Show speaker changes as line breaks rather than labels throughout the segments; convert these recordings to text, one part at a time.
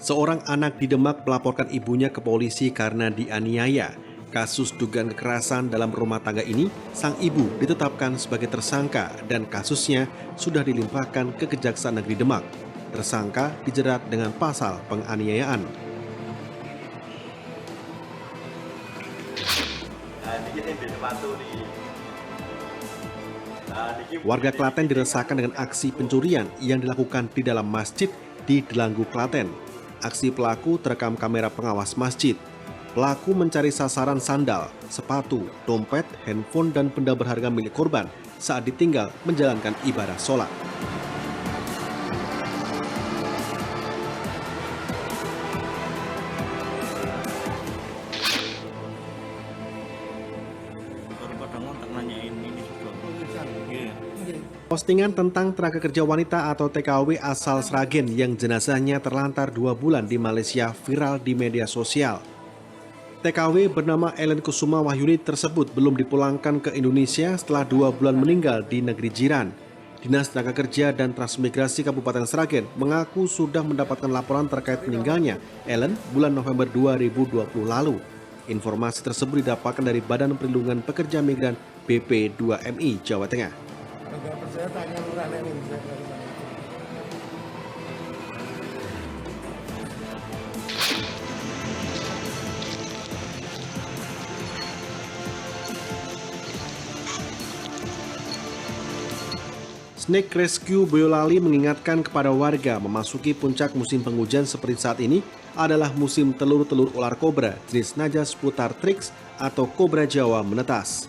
Seorang anak di Demak melaporkan ibunya ke polisi karena dianiaya. Kasus dugaan kekerasan dalam rumah tangga ini, sang ibu ditetapkan sebagai tersangka dan kasusnya sudah dilimpahkan ke Kejaksaan Negeri Demak. Tersangka dijerat dengan pasal penganiayaan. Warga Klaten diresahkan dengan aksi pencurian yang dilakukan di dalam masjid di Delanggu, Klaten. Aksi pelaku terekam kamera pengawas masjid. Pelaku mencari sasaran sandal, sepatu, dompet, handphone, dan benda berharga milik korban saat ditinggal menjalankan ibadah sholat. Postingan tentang tenaga kerja wanita atau TKW asal Sragen yang jenazahnya terlantar 2 bulan di Malaysia viral di media sosial. TKW bernama Ellen Kusuma Wahyuni tersebut belum dipulangkan ke Indonesia setelah 2 bulan meninggal di negeri jiran. Dinas Tenaga Kerja dan Transmigrasi Kabupaten Sragen mengaku sudah mendapatkan laporan terkait meninggalnya Ellen bulan November 2020 lalu. Informasi tersebut didapatkan dari Badan Perlindungan Pekerja Migran BP2MI Jawa Tengah.
Saya tanya lurah ini.
Snake Rescue Boyolali mengingatkan kepada warga memasuki puncak musim penghujan seperti saat ini adalah musim telur-telur ular kobra jenis Najas putar trix atau kobra Jawa menetas.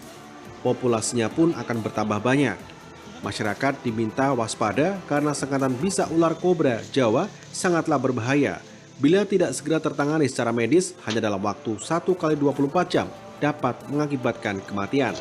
Populasinya pun akan bertambah banyak. Masyarakat diminta waspada karena sengatan bisa ular kobra Jawa sangatlah berbahaya. Bila tidak segera tertangani secara medis, hanya dalam waktu 1 kali 24 jam dapat mengakibatkan kematian.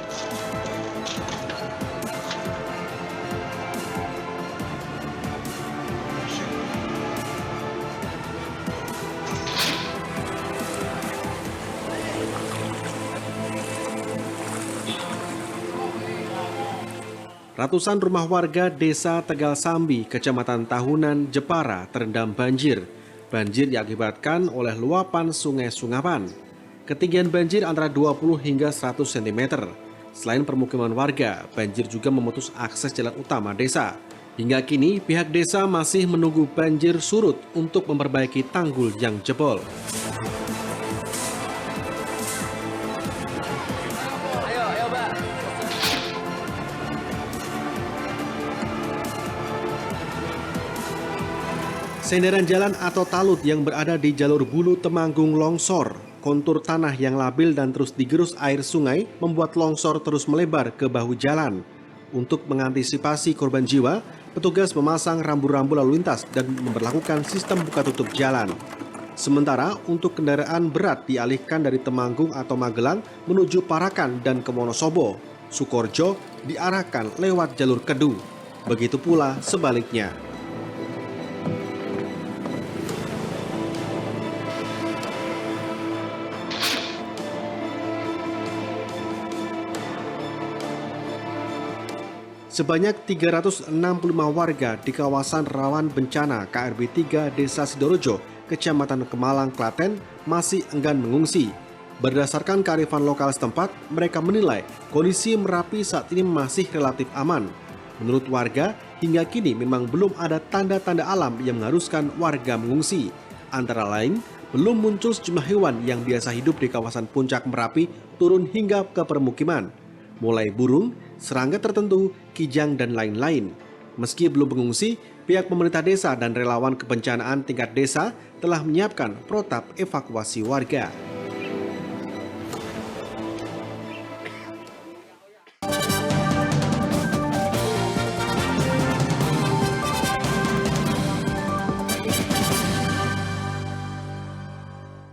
Ratusan rumah warga desa Tegal Sambi, Kecamatan Tahunan, Jepara terendam banjir. Banjir diakibatkan oleh luapan sungai Sungapan. Ketinggian banjir antara 20 hingga 100 cm. Selain permukiman warga, banjir juga memutus akses jalan utama desa. Hingga kini, pihak desa masih menunggu banjir surut untuk memperbaiki tanggul yang jebol. Senderan jalan atau talut yang berada di jalur Bulu Temanggung longsor. Kontur tanah yang labil dan terus digerus air sungai membuat longsor terus melebar ke bahu jalan. Untuk mengantisipasi korban jiwa, petugas memasang rambu-rambu lalu lintas dan memberlakukan sistem buka tutup jalan. Sementara untuk kendaraan berat dialihkan dari Temanggung atau Magelang menuju Parakan dan ke Wonosobo. Sukoharjo diarahkan lewat jalur Kedu. Begitu pula sebaliknya. Sebanyak 365 warga di kawasan rawan bencana KRB 3 Desa Sidorojo, Kecamatan Kemalang, Klaten masih enggan mengungsi. Berdasarkan kearifan lokal setempat, mereka menilai kondisi Merapi saat ini masih relatif aman. Menurut warga, hingga kini memang belum ada tanda-tanda alam yang mengharuskan warga mengungsi. Antara lain, belum muncul sejumlah hewan yang biasa hidup di kawasan puncak Merapi turun hingga ke permukiman. Mulai burung, serangga tertentu, kijang, dan lain-lain. Meski belum mengungsi, pihak pemerintah desa dan relawan kebencanaan tingkat desa telah menyiapkan protap evakuasi warga.